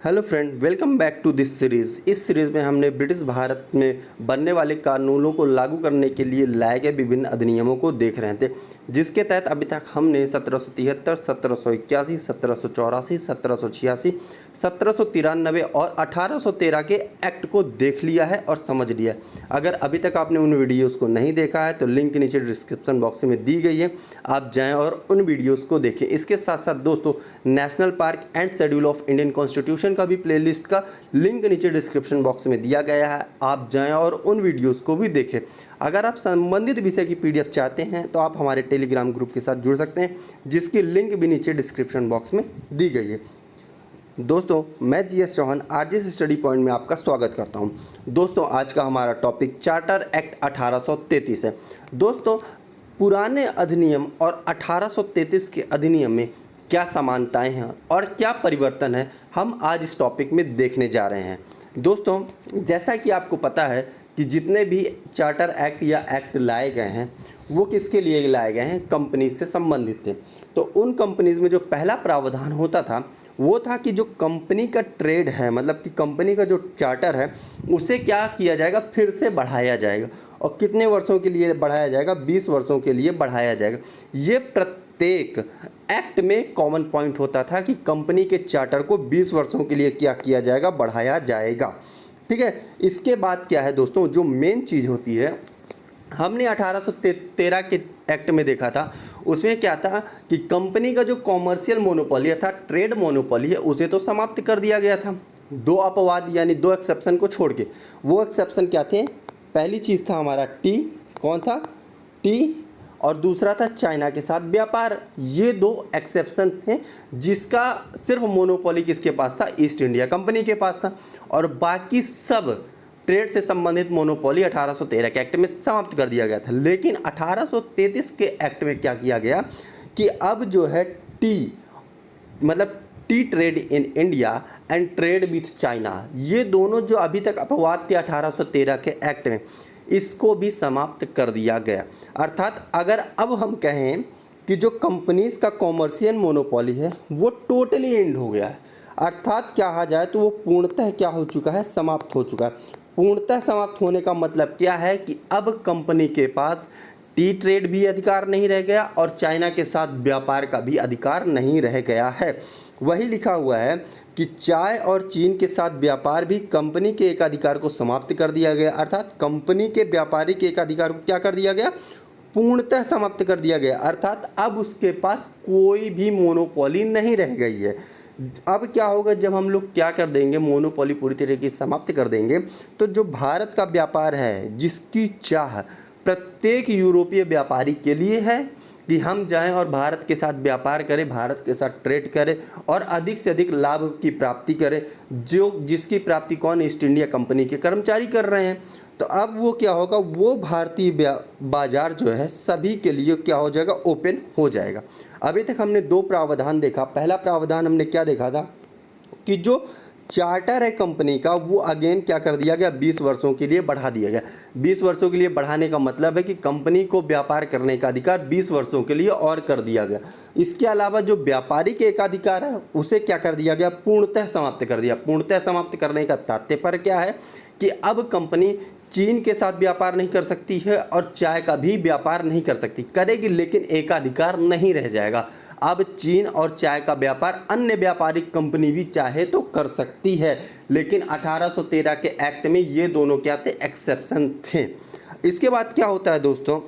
Hello friend, welcome back to this series. इस series में हमने ब्रिटिश भारत में बनने वाले कानूनों को लागू करने के लिए लाए गए विभिन्न अधिनियमों को देख रहे थे, जिसके तहत अभी तक हमने 1773, 1781, 1784, 1786, 1793 और 1813 के एक्ट को देख लिया है और समझ लिया है। अगर अभी तक आपने उन वीडियोज़ को नहीं देखा है तो लिंक नीचे डिस्क्रिप्शन बॉक्स में दी गई है, आप जाएँ और उन वीडियोज़ को देखें। इसके साथ साथ दोस्तों, national park and schedule of Indian constitution का भी प्लेलिस्ट का लिंक नीचे डिस्क्रिप्शन बॉक्स में दिया गया है, आप जाएं और उन वीडियोस को भी देखें। अगर आप संबंधित विषय की पीडीएफ चाहते हैं तो आप हमारे टेलीग्राम ग्रुप के साथ जुड़ सकते हैं, जिसकी लिंक भी नीचे डिस्क्रिप्शन बॉक्स में दी गई है। दोस्तों, मैं GS Chauhan RJS study point में आपका स्वागत करता हूं। दोस्तों, आज का हमारा टॉपिक चार्टर एक्ट 1833 है। दोस्तों, पुराने अधिनियम और 1833 के अधिनियम में क्या समानताएं हैं और क्या परिवर्तन है, हम आज इस टॉपिक में देखने जा रहे हैं। दोस्तों, जैसा कि आपको पता है कि जितने भी चार्टर एक्ट या एक्ट लाए गए हैं वो किसके लिए लाए गए हैं, कंपनीज से संबंधित थे। तो उन कंपनीज में जो पहला प्रावधान होता था वो था कि जो कंपनी का ट्रेड है, मतलब कि कंपनी का जो चार्टर है उसे क्या किया जाएगा, फिर से बढ़ाया जाएगा। और कितने वर्षों के लिए बढ़ाया जाएगा? 20 वर्षों के लिए बढ़ाया जाएगा। ये प्रत्येक एक्ट में कॉमन पॉइंट होता था कि कंपनी के चार्टर को 20 वर्षों के लिए क्या किया जाएगा, बढ़ाया जाएगा। ठीक है। इसके बाद क्या है दोस्तों, जो मेन चीज़ होती है, हमने 1813 के एक्ट में देखा था, उसमें क्या था कि कंपनी का जो कॉमर्शियल मोनोपोली अर्थात ट्रेड मोनोपोली है उसे तो समाप्त कर दिया गया था, दो अपवाद यानी दो एक्सेप्शन को छोड़ के। वो एक्सेप्शन क्या थे? पहली चीज़ था हमारा टी, कौन था? टी, और दूसरा था चाइना के साथ व्यापार। ये दो एक्सेप्शन थे जिसका सिर्फ मोनोपोली किसके पास था? ईस्ट इंडिया कंपनी के पास था। और बाकी सब ट्रेड से संबंधित मोनोपोली 1813 के एक्ट में समाप्त कर दिया गया था। लेकिन 1833 के एक्ट में क्या किया गया कि अब जो है टी, मतलब T trade in India and trade with China, ये दोनों जो अभी तक अपवाद थे 1813 के एक्ट में, इसको भी समाप्त कर दिया गया। अर्थात अगर अब हम कहें कि जो कंपनीज का कॉमर्शियल मोनोपोली है वो टोटली एंड हो गया है, अर्थात कहा जाए तो वो पूर्णतः क्या हो चुका है? समाप्त हो चुका है। पूर्णतः समाप्त होने का मतलब क्या है कि अब कंपनी के पास टी ट्रेड भी अधिकार नहीं रह गया और चाइना के साथ व्यापार का भी अधिकार नहीं रह गया है। वही लिखा हुआ है कि चाय और चीन के साथ व्यापार भी कंपनी के एकाधिकार को समाप्त कर दिया गया। अर्थात कंपनी के व्यापारिक एकाधिकार को क्या कर दिया गया? पूर्णतः समाप्त कर दिया गया। अर्थात अब उसके पास कोई भी मोनोपोली नहीं रह गई है। अब क्या होगा जब हम लोग क्या कर देंगे, मोनोपोली पूरी तरीके से समाप्त कर देंगे, तो जो भारत का व्यापार है, जिसकी चाह प्रत्येक यूरोपीय व्यापारी के लिए है कि हम जाएं और भारत के साथ व्यापार करें, भारत के साथ ट्रेड करें और अधिक से अधिक लाभ की प्राप्ति करें, जिसकी प्राप्ति कौन? ईस्ट इंडिया कंपनी के कर्मचारी कर रहे हैं। तो अब वो क्या होगा, वो भारतीय बाजार जो है सभी के लिए क्या हो जाएगा? ओपन हो जाएगा। अभी तक हमने दो प्रावधान देखा। पहला प्रावधान हमने क्या देखा था कि जो चार्टर है कंपनी का वो अगेन क्या कर दिया गया? 20 वर्षों के लिए बढ़ा दिया गया। 20 वर्षों के लिए बढ़ाने का मतलब है कि कंपनी को व्यापार करने का अधिकार 20 वर्षों के लिए और कर दिया गया। इसके अलावा जो व्यापारी के एकाधिकार है उसे क्या कर दिया गया? पूर्णतः समाप्त कर दिया। पूर्णतः समाप्त करने का तात्पर्य क्या है कि अब कंपनी चीन के साथ व्यापार नहीं कर सकती है और चाय का भी व्यापार नहीं कर सकती, करेगी लेकिन एकाधिकार नहीं रह जाएगा। अब चीन और चाय का व्यापार अन्य व्यापारिक कंपनी भी चाहे तो कर सकती है, लेकिन 1813 के एक्ट में ये दोनों क्या थे? एक्सेप्शन थे। इसके बाद क्या होता है दोस्तों,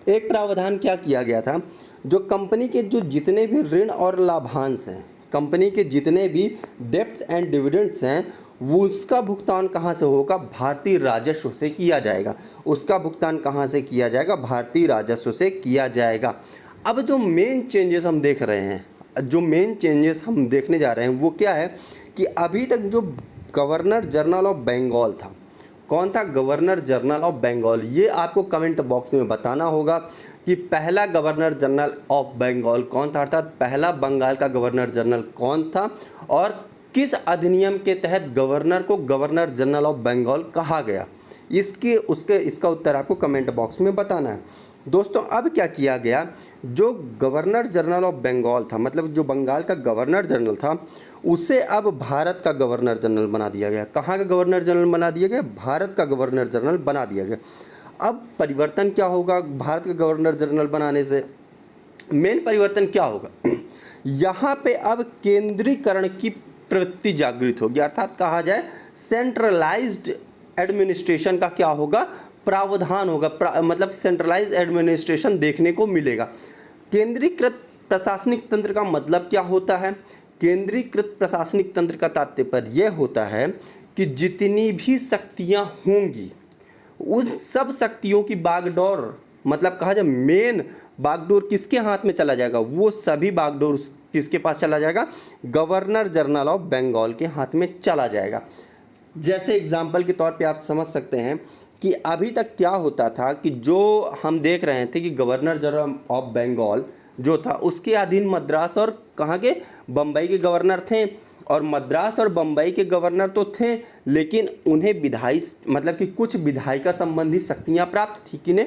एक प्रावधान क्या किया गया था, जो कंपनी के जो जितने भी ऋण और लाभांश हैं, कंपनी के जितने भी डेब्ट्स एंड डिविडेंड्स हैं, वो उसका भुगतान कहाँ से होगा? भारतीय राजस्व से किया जाएगा। उसका भुगतान कहाँ से किया जाएगा? भारतीय राजस्व से किया जाएगा। अब जो मेन चेंजेस हम देख रहे हैं, जो मेन चेंजेस हम देखने जा रहे हैं वो क्या है कि अभी तक जो गवर्नर जनरल ऑफ बंगाल था, कौन था? Governor general of Bengal. ये आपको कमेंट बॉक्स में बताना होगा कि पहला गवर्नर जनरल ऑफ बंगाल कौन था, अर्थात पहला बंगाल का गवर्नर जनरल कौन था और किस अधिनियम के तहत गवर्नर को गवर्नर जनरल ऑफ बंगाल कहा गया। इसका उत्तर आपको कमेंट बॉक्स में बताना है। दोस्तों, अब क्या किया गया, जो गवर्नर जनरल ऑफ बंगाल था, मतलब जो बंगाल का गवर्नर जनरल था, उसे अब भारत का गवर्नर जनरल बना दिया गया। कहाँ का गवर्नर जनरल बना दिया गया? भारत का गवर्नर जनरल बना दिया गया। अब परिवर्तन क्या होगा भारत का गवर्नर जनरल बनाने से? मेन परिवर्तन क्या होगा? यहाँ पे अब केंद्रीकरण की प्रवृत्ति जागृत होगी, अर्थात कहा जाए सेंट्रलाइज्ड एडमिनिस्ट्रेशन का क्या होगा? प्रावधान होगा। मतलब सेंट्रलाइज्ड एडमिनिस्ट्रेशन देखने को मिलेगा। केंद्रीकृत प्रशासनिक तंत्र का मतलब क्या होता है? केंद्रीकृत प्रशासनिक तंत्र का तात्पर्य यह होता है कि जितनी भी शक्तियां होंगी उन सब शक्तियों की बागडोर, मतलब कहा जाए मेन बागडोर किसके हाथ में चला जाएगा? वो सभी बागडोर किसके पास चला जाएगा? गवर्नर जनरल ऑफ बंगाल के हाथ में चला जाएगा। जैसे एग्जाम्पल के तौर पे आप समझ सकते हैं कि अभी तक क्या होता था कि जो हम देख रहे थे कि गवर्नर जनरल ऑफ बंगाल जो था उसके अधीन मद्रास और कहाँ के? बम्बई के गवर्नर थे। और मद्रास और बम्बई के गवर्नर तो थे, लेकिन उन्हें विधायी मतलब कि कुछ विधायिका संबंधी शक्तियाँ प्राप्त थी। किन्हें?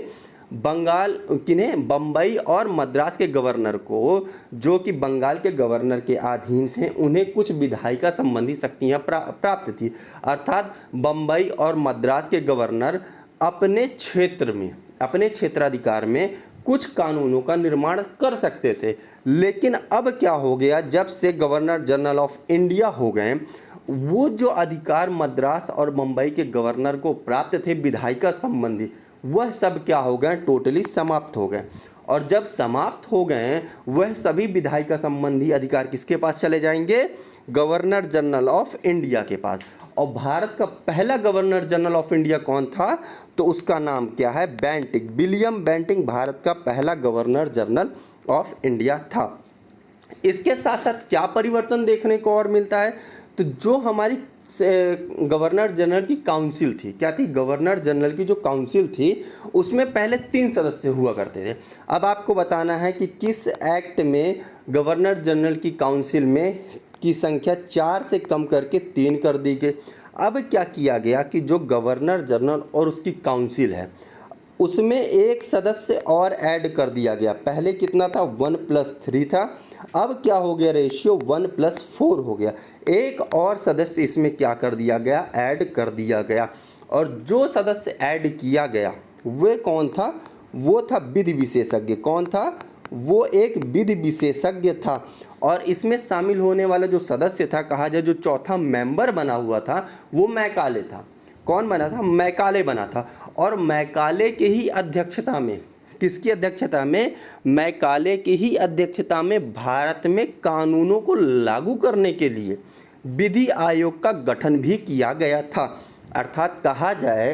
बम्बई और मद्रास के गवर्नर को, जो कि बंगाल के गवर्नर के अधीन थे, उन्हें कुछ विधायिका संबंधी शक्तियाँ प्राप्त थी। अर्थात बम्बई और मद्रास के गवर्नर अपने क्षेत्र में, अपने क्षेत्राधिकार में कुछ कानूनों का निर्माण कर सकते थे। लेकिन अब क्या हो गया? जब से गवर्नर जनरल ऑफ इंडिया हो गए, वो जो अधिकार मद्रास और बम्बई के गवर्नर को प्राप्त थे विधायिका संबंधी, वह सब क्या हो गए? टोटली समाप्त हो गए। और जब समाप्त हो गए वह सभी विधायिका संबंधी अधिकार किसके पास चले जाएंगे? गवर्नर जनरल ऑफ इंडिया के पास। और भारत का पहला गवर्नर जनरल ऑफ इंडिया कौन था? तो उसका नाम क्या है? बेंटिक, विलियम बेंटिक भारत का पहला गवर्नर जनरल ऑफ इंडिया था। इसके साथ साथ क्या परिवर्तन देखने को और मिलता है? तो जो हमारी गवर्नर जनरल की काउंसिल थी, क्या थी? गवर्नर जनरल की जो काउंसिल थी उसमें पहले 3 सदस्य हुआ करते थे। अब आपको बताना है कि किस एक्ट में गवर्नर जनरल की काउंसिल में की संख्या 4 से कम करके 3 कर दी गई। अब क्या किया गया कि जो गवर्नर जनरल और उसकी काउंसिल है उसमें एक सदस्य और ऐड कर दिया गया। पहले कितना था? 1+3 था। अब क्या हो गया? रेशियो 1+4 हो गया। एक और सदस्य इसमें क्या कर दिया गया? ऐड कर दिया गया। और जो सदस्य ऐड किया गया वे कौन था? वो था विधि विशेषज्ञ। कौन था? वो एक विधि विशेषज्ञ था। और इसमें शामिल होने वाला जो सदस्य था, कहा जाए जो चौथा मेंबर बना हुआ था, वो मैकाले था। कौन बना था? मैकाले बना था। और मैकाले के ही अध्यक्षता में, किसकी अध्यक्षता में? मैकाले की ही अध्यक्षता में भारत में कानूनों को लागू करने के लिए विधि आयोग का गठन भी किया गया था। अर्थात कहा जाए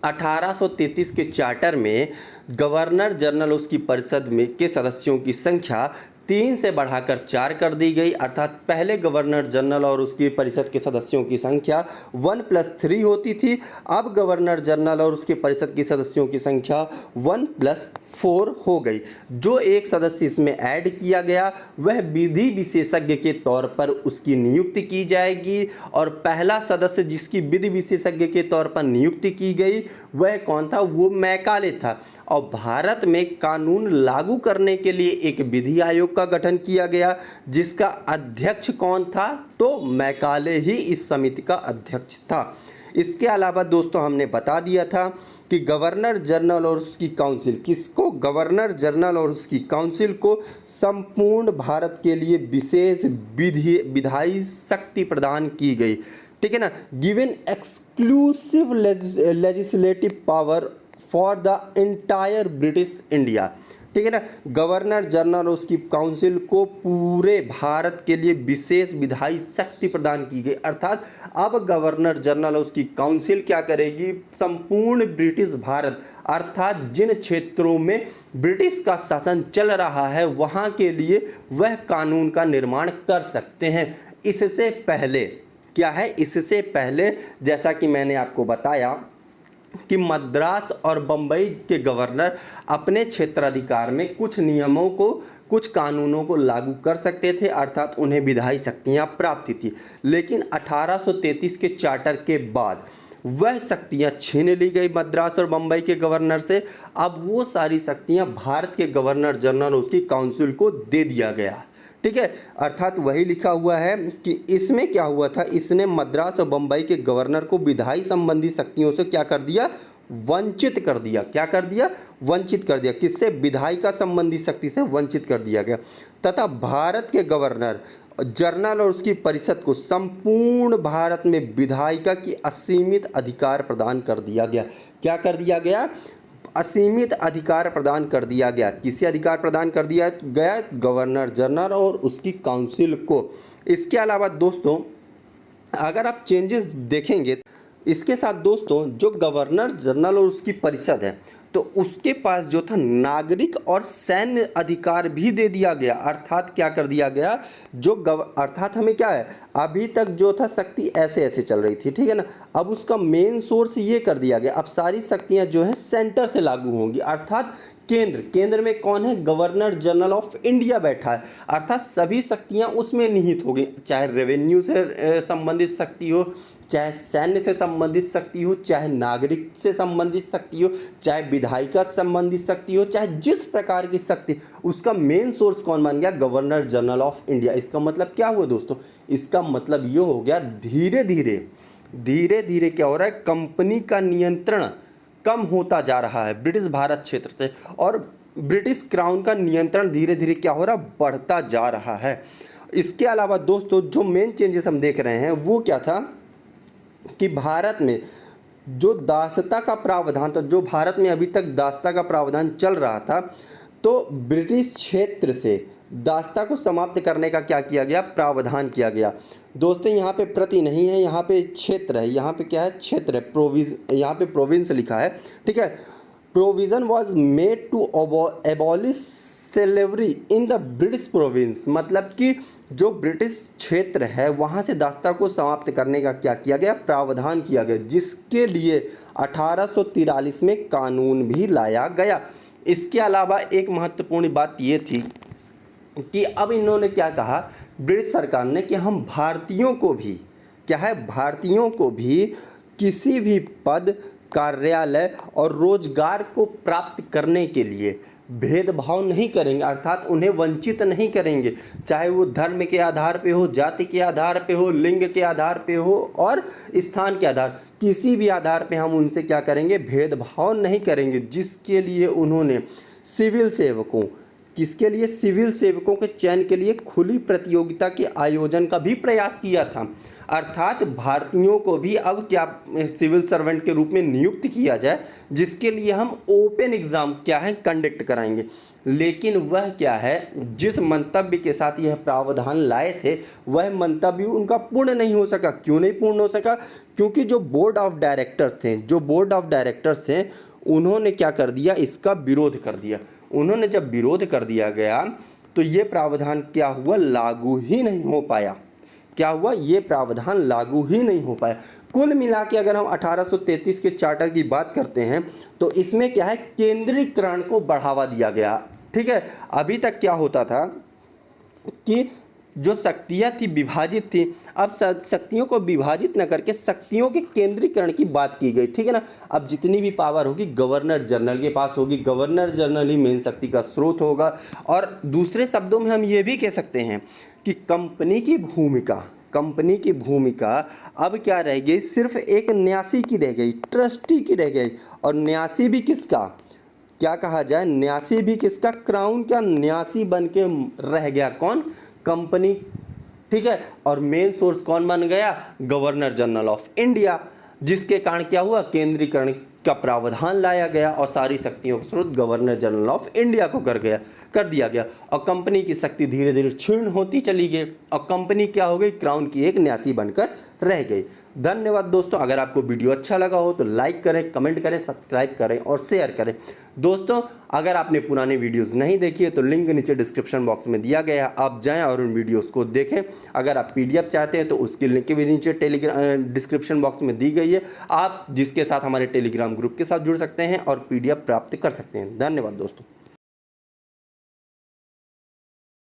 1833 के चार्टर में गवर्नर जनरल उसकी परिषद में के सदस्यों की संख्या 3 से बढ़ाकर 4 कर दी गई। अर्थात पहले गवर्नर जनरल और उसकी परिषद के सदस्यों की संख्या 1+3 होती थी। अब गवर्नर जनरल और उसके परिषद की सदस्यों की संख्या 1+4 हो गई। जो एक सदस्य इसमें ऐड किया गया वह विधि विशेषज्ञ के तौर पर उसकी नियुक्ति की जाएगी। और पहला सदस्य जिसकी विधि विशेषज्ञ के तौर पर नियुक्ति की गई वह कौन था? वो मैकाले था। और भारत में कानून लागू करने के लिए एक विधि आयोग का गठन किया गया, जिसका अध्यक्ष कौन था? तो मैकाले ही इस समिति का अध्यक्ष था। इसके अलावा दोस्तों हमने बता दिया था कि गवर्नर जनरल और उसकी काउंसिल किसको? गवर्नर जनरल और उसकी काउंसिल को संपूर्ण भारत के लिए विशेष विधायी शक्ति प्रदान की गई। ठीक है ना? Given exclusive legislative power for the entire British India. ठीक है ना? गवर्नर जनरल और उसकी काउंसिल को पूरे भारत के लिए विशेष विधायी शक्ति प्रदान की गई। अर्थात अब गवर्नर जनरल और उसकी काउंसिल क्या करेगी? संपूर्ण ब्रिटिश भारत, अर्थात जिन क्षेत्रों में ब्रिटिश का शासन चल रहा है वहाँ के लिए वह कानून का निर्माण कर सकते हैं। इससे पहले क्या है? इससे पहले जैसा कि मैंने आपको बताया कि मद्रास और बम्बई के गवर्नर अपने क्षेत्राधिकार में कुछ नियमों को, कुछ कानूनों को लागू कर सकते थे, अर्थात उन्हें विधायी शक्तियां प्राप्त थी। लेकिन 1833 के चार्टर के बाद वह शक्तियां छीन ली गई मद्रास और बम्बई के गवर्नर से। अब वो सारी शक्तियां भारत के गवर्नर जनरल उसकी काउंसिल को दे दिया गया। ठीक है, अर्थात वही लिखा हुआ है कि इसमें क्या हुआ था, इसने मद्रास और बम्बई के गवर्नर को विधायी संबंधी शक्तियों से क्या कर दिया, वंचित कर दिया। क्या कर दिया, वंचित कर दिया। किससे, विधायिका संबंधी शक्ति से वंचित कर दिया गया तथा भारत के गवर्नर जनरल और उसकी परिषद को संपूर्ण भारत में विधायिका की असीमित अधिकार प्रदान कर दिया गया। क्या कर दिया गया, असीमित अधिकार प्रदान कर दिया गया। किसे अधिकार प्रदान कर दिया गया, गवर्नर जनरल और उसकी काउंसिल को। इसके अलावा दोस्तों अगर आप चेंजेस देखेंगे इसके साथ दोस्तों, जो गवर्नर जनरल और उसकी परिषद है तो उसके पास जो था नागरिक और सैन्य अधिकार भी दे दिया गया। अर्थात क्या कर दिया गया, अर्थात हमें क्या है, अभी तक जो था शक्ति ऐसे ऐसे चल रही थी, ठीक है ना, अब उसका मेन सोर्स ये कर दिया गया, अब सारी शक्तियां जो है सेंटर से लागू होंगी। अर्थात केंद्र में कौन है, गवर्नर जनरल ऑफ इंडिया बैठा है, अर्थात सभी शक्तियां उसमें निहित होगी, चाहे रेवेन्यू से संबंधित शक्ति हो, चाहे सैन्य से संबंधित शक्ति हो, चाहे नागरिक से संबंधित शक्ति हो, चाहे विधायिका से संबंधित शक्ति हो, चाहे जिस प्रकार की शक्ति, उसका मेन सोर्स कौन बन गया, गवर्नर जनरल ऑफ इंडिया। इसका मतलब क्या हुआ दोस्तों, इसका मतलब ये हो गया धीरे धीरे क्या हो रहा है, कंपनी का नियंत्रण कम होता जा रहा है ब्रिटिश भारत क्षेत्र से, और ब्रिटिश क्राउन का नियंत्रण धीरे धीरे क्या हो रहा है, बढ़ता जा रहा है। इसके अलावा दोस्तों जो मेन चेंजेस हम देख रहे हैं वो क्या था कि भारत में जो दासता का प्रावधान था, जो भारत में अभी तक दासता का प्रावधान चल रहा था, तो ब्रिटिश क्षेत्र से दासता को समाप्त करने का क्या किया गया, प्रावधान किया गया। दोस्तों यहाँ पे प्रति नहीं है, यहाँ पे क्षेत्र है, यहाँ पे क्या है, क्षेत्र है, यहाँ पे प्रोविंस लिखा है, ठीक है। Provision was made to abolish slavery in the British province, मतलब कि जो ब्रिटिश क्षेत्र है वहाँ से दासता को समाप्त करने का क्या किया गया, प्रावधान किया गया, जिसके लिए 1843 में कानून भी लाया गया। इसके अलावा एक महत्वपूर्ण बात ये थी कि अब इन्होंने क्या कहा, ब्रिटिश सरकार ने, कि हम भारतीयों को भी क्या है, भारतीयों को भी किसी भी पद, कार्यालय और रोजगार को प्राप्त करने के लिए भेदभाव नहीं करेंगे, अर्थात उन्हें वंचित नहीं करेंगे, चाहे वो धर्म के आधार पे हो, जाति के आधार पे हो, लिंग के आधार पे हो और स्थान के आधार, किसी भी आधार पे हम उनसे क्या करेंगे, भेदभाव नहीं करेंगे। जिसके लिए उन्होंने सिविल सेवकों, किसके लिए, सिविल सेवकों के चयन के लिए खुली प्रतियोगिता के आयोजन का भी प्रयास किया था। अर्थात भारतीयों को भी अब क्या सिविल सर्वेंट के रूप में नियुक्त किया जाए, जिसके लिए हम ओपन एग्जाम क्या है, कंडक्ट कराएंगे। लेकिन वह क्या है, जिस मंतव्य के साथ यह प्रावधान लाए थे वह मंतव्य उनका पूर्ण नहीं हो सका। क्यों नहीं पूर्ण हो सका, क्योंकि जो बोर्ड ऑफ डायरेक्टर्स थे उन्होंने क्या कर दिया, इसका विरोध कर दिया। उन्होंने जब विरोध कर दिया गया तो ये प्रावधान क्या हुआ, लागू ही नहीं हो पाया। क्या हुआ, ये प्रावधान लागू ही नहीं हो पाया। कुल मिला के अगर हम 1833 के चार्टर की बात करते हैं तो इसमें क्या है, केंद्रीकरण को बढ़ावा दिया गया, ठीक है। अभी तक क्या होता था कि जो शक्तियाँ थी विभाजित थी, अब शक्तियों को विभाजित न करके शक्तियों के केंद्रीकरण की बात की गई, ठीक है ना। अब जितनी भी पावर होगी गवर्नर जनरल के पास होगी, गवर्नर जनरल ही मेन शक्ति का स्रोत होगा। और दूसरे शब्दों में हम ये भी कह सकते हैं कि कंपनी की भूमिका अब क्या रह गई, सिर्फ एक न्यासी की रह गई, ट्रस्टी की रह गई। और न्यासी भी किसका, क्या कहा जाए, न्यासी भी किसका, क्राउन का न्यासी बन के रह गया, कौन, कंपनी, ठीक है। और मेन सोर्स कौन बन गया, गवर्नर जनरल ऑफ इंडिया, जिसके कारण क्या हुआ, केंद्रीकरण का प्रावधान लाया गया और सारी शक्तियों का स्रोत गवर्नर जनरल ऑफ इंडिया को कर दिया गया। और कंपनी की शक्ति धीरे धीरे क्षीण होती चली गई और कंपनी क्या हो गई, क्राउन की एक न्यासी बनकर रह गई। धन्यवाद दोस्तों। अगर आपको वीडियो अच्छा लगा हो तो लाइक करें, कमेंट करें, सब्सक्राइब करें और शेयर करें। दोस्तों अगर आपने पुराने वीडियोस नहीं देखी है तो लिंक नीचे डिस्क्रिप्शन बॉक्स में दिया गया है, आप जाएं और उन वीडियोस को देखें। अगर आप पीडीएफ चाहते हैं तो उसकी लिंक भी नीचे डिस्क्रिप्शन बॉक्स में दी गई है, आप जिसके साथ हमारे टेलीग्राम ग्रुप के साथ जुड़ सकते हैं और पीडीएफ प्राप्त कर सकते हैं। धन्यवाद दोस्तों।